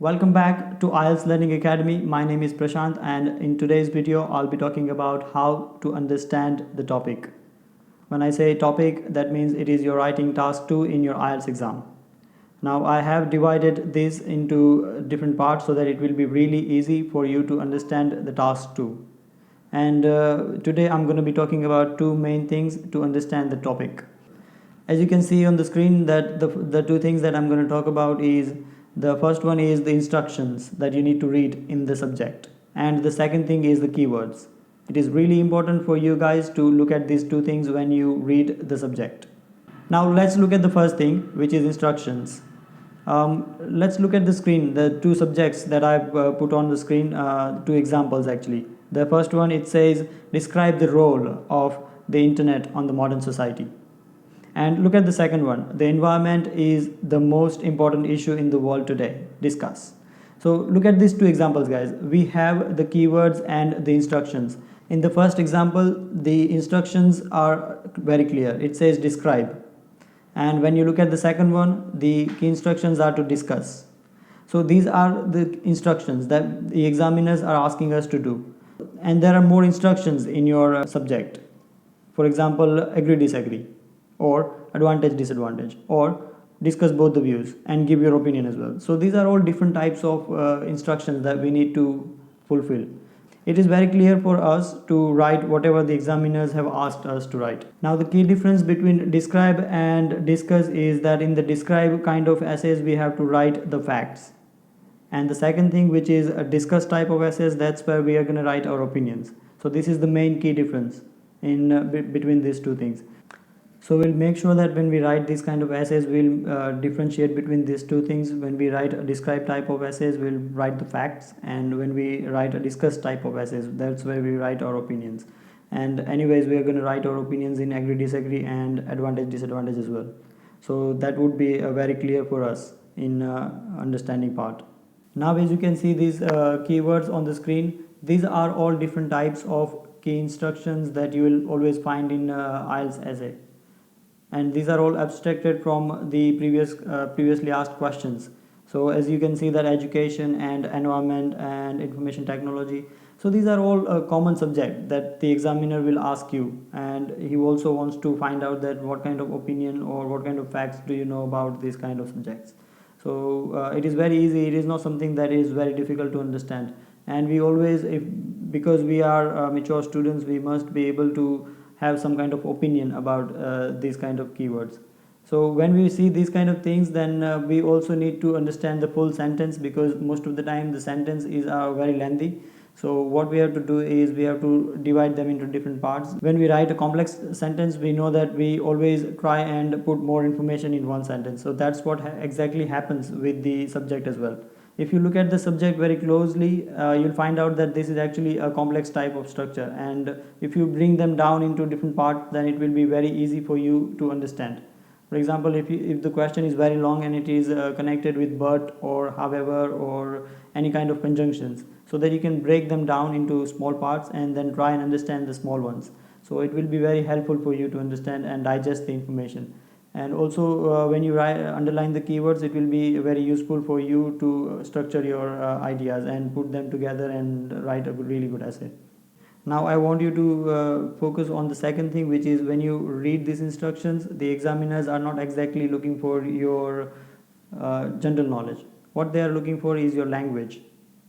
Welcome back to IELTS Learning Academy. My name is Prashant, and in today's video I'll be talking about how to understand the topic. When I say topic, that means it is your writing task 2 in your IELTS exam. Now I have divided this into different parts so that it will be really easy for you to understand the task 2. And today I'm going to be talking about two main things to understand the topic. As you can see on the screen, that the two things that I'm going to talk about is, the first one is the instructions that you need to read in the subject, and the second thing is the keywords. It is really important for you guys to look at these two things when you read the subject. Now let's look at the first thing, which is instructions. Let's look at the screen, the two subjects that I've put on the screen, two examples actually. The first one, it says describe the role of the internet on the modern society. And look at the second one, the environment is the most important issue in the world today, discuss. So look at these two examples, guys. We have the keywords and the instructions. In the first example, the instructions are very clear. It says describe. And when you look at the second one, the key instructions are to discuss. So these are the instructions that the examiners are asking us to do. And there are more instructions in your subject. For example, agree, disagree, or advantage, disadvantage, or discuss both the views and give your opinion as well. So these are all different types of instructions that we need to fulfill. It is very clear for us to write whatever the examiners have asked us to write. Now the key difference between describe and discuss is that in the describe kind of essays we have to write the facts, and the second thing, which is a discuss type of essays, that's where we are going to write our opinions. So this is the main key difference in between these two things. So we'll make sure that when we write these kind of essays, we'll differentiate between these two things. When we write a describe type of essays, we'll write the facts, and when we write a discuss type of essays, that's where we write our opinions. And anyways, we are going to write our opinions in agree, disagree, and advantage, disadvantage as well. So that would be very clear for us in understanding part. Now as you can see these keywords on the screen, these are all different types of key instructions that you will always find in IELTS essay. And these are all abstracted from the previously asked questions. So as you can see that education and environment and information technology, so these are all a common subject that the examiner will ask you, and he also wants to find out that what kind of opinion or what kind of facts do you know about these kind of subjects. So it is very easy, it is not something that is very difficult to understand, and we always, because we are mature students, we must be able to have some kind of opinion about these kind of keywords. So when we see these kind of things, then we also need to understand the full sentence, because most of the time the sentence is very lengthy. So what we have to do is we have to divide them into different parts. When we write a complex sentence, we know that we always try and put more information in one sentence. So that's what exactly happens with the subject as well. If you look at the subject very closely, you'll find out that this is actually a complex type of structure, and if you bring them down into different parts, then it will be very easy for you to understand. For example, if the question is very long and it is connected with but or however or any kind of conjunctions, so that you can break them down into small parts and then try and understand the small ones. So it will be very helpful for you to understand and digest the information. And also when you underline the keywords, it will be very useful for you to structure your ideas and put them together and write a really good essay. Now I want you to focus on the second thing, which is when you read these instructions, the examiners are not exactly looking for your general knowledge. What they are looking for is your language,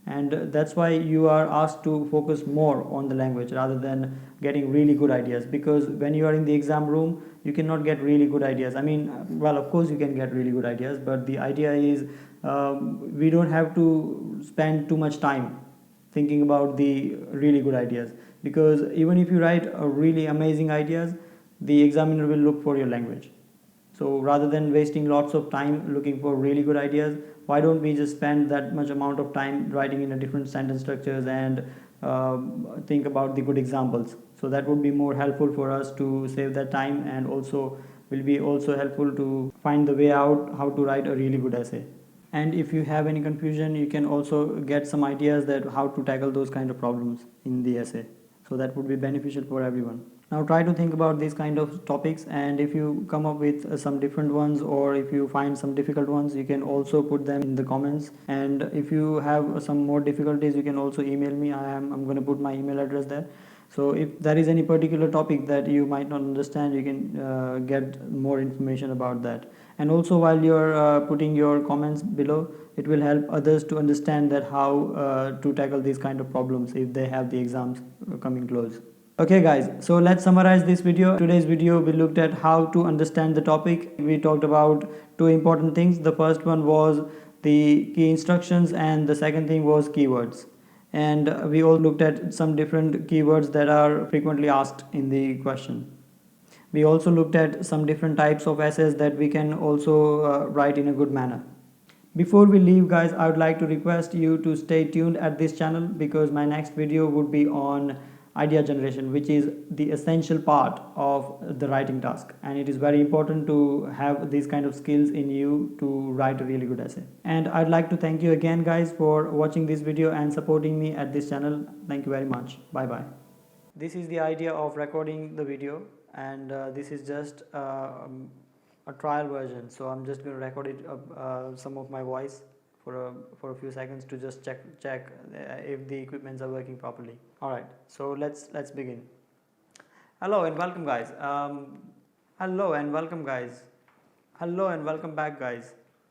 and that's why you are asked to focus more on the language rather than getting really good ideas, because when you are in the exam room, you cannot get really good ideas. I mean, well, of course you can get really good ideas, but the idea is we don't have to spend too much time thinking about the really good ideas, because even if you write a really amazing ideas, the examiner will look for your language. So rather than wasting lots of time looking for really good ideas, why don't we just spend that much amount of time writing in a different sentence structures and think about the good examples. So that would be more helpful for us to save that time, and also will be also helpful to find the way out how to write a really good essay. And if you have any confusion, you can also get some ideas that how to tackle those kind of problems in the essay. So that would be beneficial for everyone. Now try to think about these kind of topics, and if you come up with some different ones, or if you find some difficult ones, you can also put them in the comments. And if you have some more difficulties, you can also email me. I'm going to put my email address there. So if there is any particular topic that you might not understand, you can get more information about that. And also, while you're putting your comments below, it will help others to understand that how to tackle these kind of problems if they have the exams coming close. Okay guys, so let's summarize this video. Today's video we looked at how to understand the topic. We talked about two important things. The first one was the key instructions, and the second thing was keywords. And we all looked at some different keywords that are frequently asked in the question. We also looked at some different types of essays that we can also write in a good manner. Before we leave guys, I would like to request you to stay tuned at this channel, because my next video would be on idea generation, which is the essential part of the writing task, and it is very important to have these kind of skills in you to write a really good essay. And I'd like to thank you again guys for watching this video and supporting me at this channel. Thank you very much. Bye bye. This is the idea of recording the video, and this is just a trial version, so I'm just going to record it some of my voice for a few seconds to just check if the equipments are working properly. All right, so let's begin. Hello and welcome guys. Hello and welcome guys. Hello and welcome back guys.